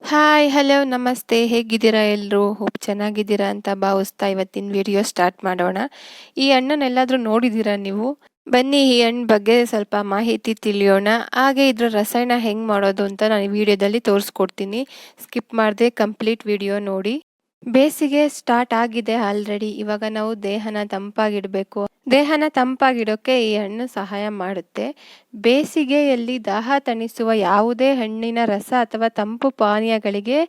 Hi hello ನಮಸ್ತೆ, ಹೇಗಿದ್ದೀರಾ ಎಲ್ಲರೂ? ಹೋಪ್ ಚೆನ್ನಾಗಿದ್ದೀರಾ ಅಂತ ಭಾವಿಸ್ತಾ ಇವತ್ತಿನ ವಿಡಿಯೋ ಸ್ಟಾರ್ಟ್ ಮಾಡೋಣ. ಈ ಹಣ್ಣನ್ನೆಲ್ಲಾದರೂ ನೋಡಿದ್ದೀರಾ ನೀವು? ಬನ್ನಿ ಈ ಹಣ್ಣು ಬಗ್ಗೆ ಸ್ವಲ್ಪ ಮಾಹಿತಿ ತಿಳಿಯೋಣ. ಹಾಗೆ ಇದರ ರಸಾಯನ ಹೆಂಗೆ ಮಾಡೋದು ಅಂತ ನಾನು ಈ ವಿಡಿಯೋದಲ್ಲಿ ತೋರಿಸ್ಕೊಡ್ತೀನಿ. ಸ್ಕಿಪ್ ಮಾಡದೆ ಕಂಪ್ಲೀಟ್ ವಿಡಿಯೋ ನೋಡಿ. ಬೇಸಿಗೆ ಸ್ಟಾರ್ಟ್ ಆಗಿದೆ ಆಲ್ರೆಡಿ. ಇವಾಗ ನಾವು ದೇಹನ ತಂಪಾಗಿಡೋಕೆ ಈ ಹಣ್ಣು ಸಹಾಯ ಮಾಡುತ್ತೆ. ಬೇಸಿಗೆಯಲ್ಲಿ ದಾಹ ತಣಿಸುವ ಯಾವುದೇ ಹಣ್ಣಿನ ರಸ ಅಥವಾ ತಂಪು ಪಾನೀಯಗಳಿಗೆ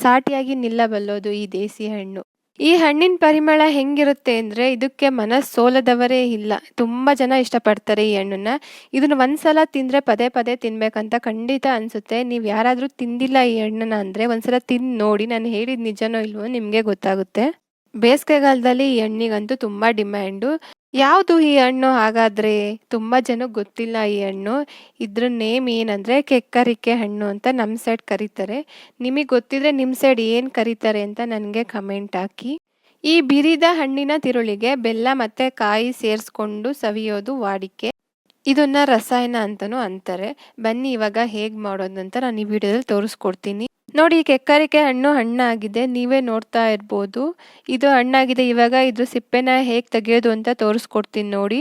ಸಾಟಿಯಾಗಿ ನಿಲ್ಲಬಲ್ಲದು ಈ ದೇಸಿ ಹಣ್ಣು. ಈ ಹಣ್ಣಿನ ಪರಿಮಳ ಹೆಂಗಿರುತ್ತೆ ಅಂದರೆ ಇದಕ್ಕೆ ಮನಸ್ಸೋಲದವರೇ ಇಲ್ಲ. ತುಂಬ ಜನ ಇಷ್ಟಪಡ್ತಾರೆ ಈ ಹಣ್ಣನ್ನ. ಇದನ್ನು ಒಂದ್ಸಲ ತಿಂದರೆ ಪದೇ ಪದೇ ತಿನ್ಬೇಕಂತ ಖಂಡಿತ ಅನಿಸುತ್ತೆ. ನೀವು ಯಾರಾದರೂ ತಿಂದಿಲ್ಲ ಈ ಹಣ್ಣನ್ನ ಅಂದರೆ ಒಂದ್ಸಲ ತಿಂದು ನೋಡಿ. ನಾನು ಹೇಳಿದ ನಿಜನೋ ಇಲ್ವೋ ನಿಮಗೆ ಗೊತ್ತಾಗುತ್ತೆ. ಬೇಸಿಗೆಗಾಲದಲ್ಲಿ ಈ ಹಣ್ಣಿಗಂತೂ ತುಂಬ ಡಿಮ್ಯಾಂಡು. ಯಾವುದು ಈ ಹಣ್ಣು ಹಾಗಾದರೆ? ತುಂಬ ಜನಕ್ಕೆ ಗೊತ್ತಿಲ್ಲ ಈ ಹಣ್ಣು. ಇದ್ರ ನೇಮ್ ಏನಂದರೆ ಕೆಕ್ಕರಿಕೆ ಹಣ್ಣು ಅಂತ ನಮ್ಮ ಸೈಡ್ ಕರೀತಾರೆ. ನಿಮಗೆ ಗೊತ್ತಿದ್ರೆ ನಿಮ್ಮ ಸೈಡ್ ಏನು ಕರೀತಾರೆ ಅಂತ ನನಗೆ ಕಮೆಂಟ್ ಹಾಕಿ. ಈ ಬಿರಿದ ಹಣ್ಣಿನ ತಿರುಳಿಗೆ ಬೆಲ್ಲ ಮತ್ತು ಕಾಯಿ ಸೇರಿಸ್ಕೊಂಡು ಸವಿಯೋದು ವಾಡಿಕೆ. ಇದನ್ನ ರಸಾಯನ ಅಂತಲೂ ಅಂತಾರೆ. ಬನ್ನಿ ಇವಾಗ ಹೇಗೆ ಮಾಡೋದಂತ ನಾನು ಈ ವಿಡಿಯೋದಲ್ಲಿ ತೋರಿಸ್ಕೊಡ್ತೀನಿ. ನೋಡಿ, ಕೆಕ್ಕರಿಕೆ ಹಣ್ಣು ಹಣ್ಣಾಗಿದೆ, ನೀವೇ ನೋಡ್ತಾ ಇರ್ಬೋದು. ಇದು ಹಣ್ಣಾಗಿದೆ. ಇವಾಗ ಇದ್ರ ಸಿಪ್ಪೆನ ಹೇಗೆ ತೆಗೆಯೋದು ಅಂತ ತೋರಿಸ್ಕೊಡ್ತೀನಿ ನೋಡಿ.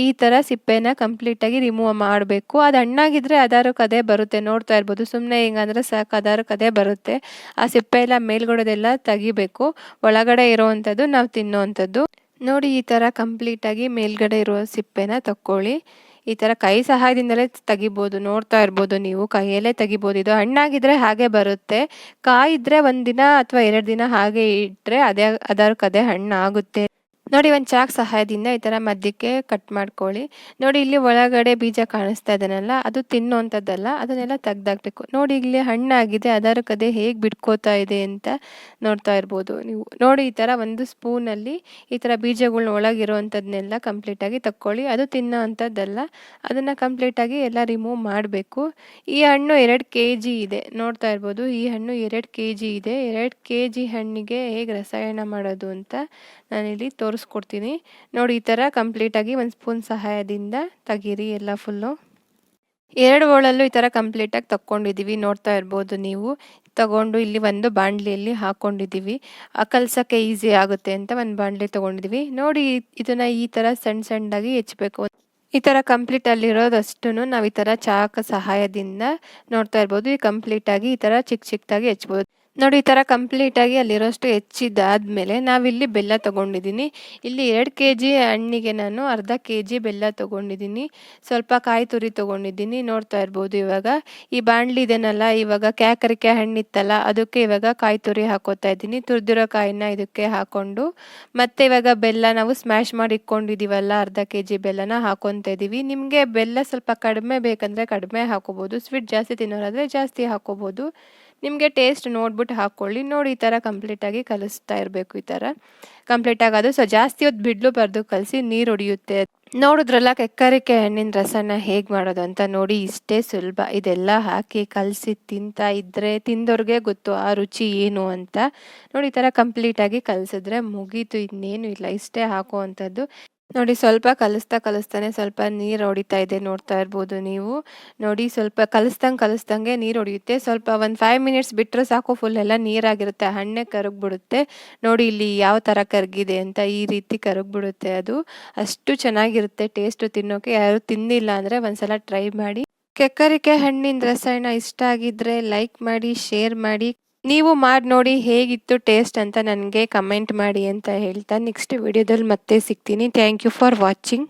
ಈ ಥರ ಸಿಪ್ಪೆನ ಕಂಪ್ಲೀಟಾಗಿ ರಿಮೂವ್ ಮಾಡಬೇಕು. ಅದು ಹಣ್ಣಾಗಿದ್ರೆ ಅದಾರಕ್ಕೆ ಅದೇ ಬರುತ್ತೆ, ನೋಡ್ತಾ ಇರ್ಬೋದು. ಸುಮ್ಮನೆ ಹಿಂಗಂದ್ರೆ ಸಾಕು, ಅದಾರಕ್ಕೆ ಅದೇ ಬರುತ್ತೆ. ಆ ಸಿಪ್ಪೆ ಎಲ್ಲ ಮೇಲ್ಗಡೆದೆಲ್ಲ ತೆಗಿಬೇಕು. ಒಳಗಡೆ ಇರೋವಂಥದ್ದು ನಾವು ತಿನ್ನೋವಂಥದ್ದು. ನೋಡಿ, ಈ ಥರ ಕಂಪ್ಲೀಟಾಗಿ ಮೇಲ್ಗಡೆ ಇರೋ ಸಿಪ್ಪೆನ ತಕ್ಕೊಳ್ಳಿ. ಈ ಥರ ಕೈ ಸಹಾಯದಿಂದಲೇ ತೆಗಿಬೋದು, ನೋಡ್ತಾ ಇರ್ಬೋದು ನೀವು. ಕೈಯಲ್ಲೇ ತೆಗಿಬೋದು. ಇದು ಹಣ್ಣಾಗಿದ್ರೆ ಹಾಗೆ ಬರುತ್ತೆ. ಕಾಯಿದ್ರೆ 1 ದಿನ ಅಥವಾ 2 ದಿನ ಹಾಗೆ ಇಟ್ಟರೆ ಅದಕ್ಕೆ ಹಣ್ಣಾಗುತ್ತೆ. ನೋಡಿ, ಒಂದು ಚಾಕ್ ಸಹಾಯದಿಂದ ಈ ಥರ ಮಧ್ಯಕ್ಕೆ ಕಟ್ ಮಾಡ್ಕೊಳ್ಳಿ. ನೋಡಿ, ಇಲ್ಲಿ ಒಳಗಡೆ ಬೀಜ ಕಾಣಿಸ್ತಾ ಇದೆನಲ್ಲ, ಅದು ತಿನ್ನೋವಂಥದ್ದಲ್ಲ, ಅದನ್ನೆಲ್ಲ ತೆಗ್ದಾಕ್ಬೇಕು. ನೋಡಿ, ಇಲ್ಲಿ ಹಣ್ಣಾಗಿದೆ, ಅದರಕ್ಕದೇ ಹೇಗೆ ಬಿಡ್ಕೋತಾ ಇದೆ ಅಂತ ನೋಡ್ತಾ ಇರ್ಬೋದು ನೀವು. ನೋಡಿ, ಈ ಥರ ಒಂದು ಸ್ಪೂನಲ್ಲಿ ಈ ಥರ ಬೀಜಗಳ್ನ ಒಳಗಿರೋವಂಥದ್ದನ್ನೆಲ್ಲ ಕಂಪ್ಲೀಟಾಗಿ ತಕ್ಕೊಳ್ಳಿ. ಅದು ತಿನ್ನೋವಂಥದ್ದಲ್ಲ, ಅದನ್ನು ಕಂಪ್ಲೀಟಾಗಿ ಎಲ್ಲ ರಿಮೂವ್ ಮಾಡಬೇಕು. ಈ ಹಣ್ಣು 2 kg ಇದೆ, ನೋಡ್ತಾ ಇರ್ಬೋದು. ಈ ಹಣ್ಣು 2 kg ಇದೆ. 2 kg ಹಣ್ಣಿಗೆ ಹೇಗೆ ರಸಾಯನ ಮಾಡೋದು ಅಂತ ನಾನಿಲ್ಲಿ ತೋರಿಸ್ಕೊಡ್ತೀನಿ ನೋಡಿ. ಈ ಥರ ಕಂಪ್ಲೀಟಾಗಿ 1 ಸ್ಪೂನ್ ಸಹಾಯದಿಂದ ತೆಗೀರಿ ಎಲ್ಲ ಫುಲ್ಲು. 2 ಹೋಳಲ್ಲೂ ಈ ಥರ ಕಂಪ್ಲೀಟಾಗಿ ತಕ್ಕೊಂಡಿದ್ದೀವಿ, ನೋಡ್ತಾ ಇರ್ಬೋದು ನೀವು. ತಗೊಂಡು ಇಲ್ಲಿ ಒಂದು ಬಾಣಲಿಯಲ್ಲಿ ಹಾಕ್ಕೊಂಡಿದ್ದೀವಿ. ಕಲ್ಸೋಕ್ಕೆ ಈಸಿ ಆಗುತ್ತೆ ಅಂತ ಒಂದು ಬಾಣಲಿ ತೊಗೊಂಡಿದ್ದೀವಿ. ನೋಡಿ, ಇದನ್ನು ಈ ಥರ ಸಣ್ಣ ಸಣ್ಣದಾಗಿ ಹೆಚ್ಚಬೇಕು. ಈ ಥರ ಕಂಪ್ಲೀಟ್ ಅಲ್ಲಿರೋದಷ್ಟು ನಾವು ಈ ಥರ ಚಾಕ ಸಹಾಯದಿಂದ ನೋಡ್ತಾ ಇರ್ಬೋದು. ಈ ಕಂಪ್ಲೀಟಾಗಿ ಈ ಥರ ಚಿಕ್ಕ ಚಿಕ್ಕದಾಗಿ ಹೆಚ್ಚಬೋದು. ನೋಡಿ, ಈ ಥರ ಕಂಪ್ಲೀಟಾಗಿ ಅಲ್ಲಿರೋಷ್ಟು ಹೆಚ್ಚಿದ್ದಾದಮೇಲೆ ನಾವಿಲ್ಲಿ ಬೆಲ್ಲ ತೊಗೊಂಡಿದ್ದೀನಿ. ಇಲ್ಲಿ 2 kg ಹಣ್ಣಿಗೆ ನಾನು ಅರ್ಧ kg ಬೆಲ್ಲ ತೊಗೊಂಡಿದ್ದೀನಿ. ಸ್ವಲ್ಪ ಕಾಯಿ ತುರಿ ತೊಗೊಂಡಿದ್ದೀನಿ, ನೋಡ್ತಾ ಇರ್ಬೋದು. ಇವಾಗ ಈ ಬಾಣಲಿ ಇದೆನಲ್ಲ, ಇವಾಗ ಕೆಕ್ಕರಿಕೆ ಹಣ್ಣಿತ್ತಲ್ಲ, ಅದಕ್ಕೆ ಇವಾಗ ಕಾಯಿ ತುರಿ ಹಾಕೋತಾ ಇದ್ದೀನಿ. ತುರಿದಿರೋ ಕಾಯಿನ ಇದಕ್ಕೆ ಹಾಕ್ಕೊಂಡು ಮತ್ತೆ ಇವಾಗ ಬೆಲ್ಲ ನಾವು ಸ್ಮ್ಯಾಶ್ ಮಾಡಿ ಇಟ್ಕೊಂಡಿದ್ದೀವಲ್ಲ, ಅರ್ಧ kg ಬೆಲ್ಲನ ಹಾಕೊತಾ ಇದ್ದೀವಿ. ನಿಮಗೆ ಬೆಲ್ಲ ಸ್ವಲ್ಪ ಕಡಿಮೆ ಬೇಕಂದರೆ ಕಡಿಮೆ ಹಾಕೋಬೋದು, ಸ್ವೀಟ್ ಜಾಸ್ತಿ ತಿನ್ನೋರಾದರೆ ಜಾಸ್ತಿ ಹಾಕೋಬೋದು. ನಿಮಗೆ ಟೇಸ್ಟ್ ನೋಡ್ಬಿಟ್ಟು ಹಾಕ್ಕೊಳ್ಳಿ. ನೋಡಿ, ಈ ಥರ ಕಂಪ್ಲೀಟಾಗಿ ಕಲಿಸ್ತಾ ಇರಬೇಕು. ಈ ಥರ ಕಂಪ್ಲೀಟಾಗಿ ಅದು ಜಾಸ್ತಿ ಹೊತ್ತು ಬಿಡಲೂಬಾರ್ದು, ಕಲಸಿ ನೀರು ಹೊಡಿಯುತ್ತೆ. ನೋಡಿದ್ರಲ್ಲ ಕೆಕ್ಕರಿಕೆ ಹಣ್ಣಿನ ರಸನ ಹೇಗೆ ಮಾಡೋದು ಅಂತ. ನೋಡಿ, ಇಷ್ಟೇ ಸುಲಭ. ಇದೆಲ್ಲ ಹಾಕಿ ಕಲಸಿ ತಿಂತಾ ಇದ್ದರೆ ತಿಂದವ್ರಿಗೆ ಗೊತ್ತು ಆ ರುಚಿ ಏನು ಅಂತ. ನೋಡಿ, ಈ ಥರ ಕಂಪ್ಲೀಟಾಗಿ ಕಲಸಿದ್ರೆ ಮುಗೀತು, ಇನ್ನೇನು ಇಲ್ಲ, ಇಷ್ಟೇ ಹಾಕುವಂಥದ್ದು. ನೋಡಿ, ಸ್ವಲ್ಪ ಕಲಿಸ್ತಾನೆ ಸ್ವಲ್ಪ ನೀರು ಹೊಡಿತಾ ಇದೆ, ನೋಡ್ತಾ ಇರ್ಬೋದು ನೀವು. ನೋಡಿ, ಸ್ವಲ್ಪ ಕಲಿಸ್ದಂಗೆ ನೀರು ಹೊಡಿಯುತ್ತೆ. ಸ್ವಲ್ಪ ಒಂದು 5 ಮಿನಿಟ್ಸ್ ಬಿಟ್ಟರೆ ಸಾಕು, ಫುಲ್ ಎಲ್ಲ ನೀರಾಗಿರುತ್ತೆ, ಹಣ್ಣೆ ಕರಗ್ಬಿಡುತ್ತೆ. ನೋಡಿ, ಇಲ್ಲಿ ಯಾವ ಥರ ಕರಗಿದೆ ಅಂತ, ಈ ರೀತಿ ಕರಗ್ಬಿಡುತ್ತೆ. ಅದು ಅಷ್ಟು ಚೆನ್ನಾಗಿರುತ್ತೆ ಟೇಸ್ಟು ತಿನ್ನೋಕೆ. ಯಾರು ತಿಂದಿಲ್ಲ ಅಂದರೆ ಒಂದ್ಸಲ ಟ್ರೈ ಮಾಡಿ. ಕೆಕ್ಕರಿಕೆ ಹಣ್ಣಿನ ರಸಾಯನ ಇಷ್ಟ ಆಗಿದ್ರೆ ಲೈಕ್ ಮಾಡಿ, ಶೇರ್ ಮಾಡಿ. ನೀವು ಮಾಡಿ ನೋಡಿ ಹೇಗಿತ್ತು ಟೇಸ್ಟ್ ಅಂತ ನನಗೆ ಕಮೆಂಟ್ ಮಾಡಿ ಅಂತ ಹೇಳ್ತಾ ನೆಕ್ಸ್ಟ್ ವಿಡಿಯೋದಲ್ಲಿ ಮತ್ತೆ ಸಿಗ್ತೀನಿ. Thank you for watching.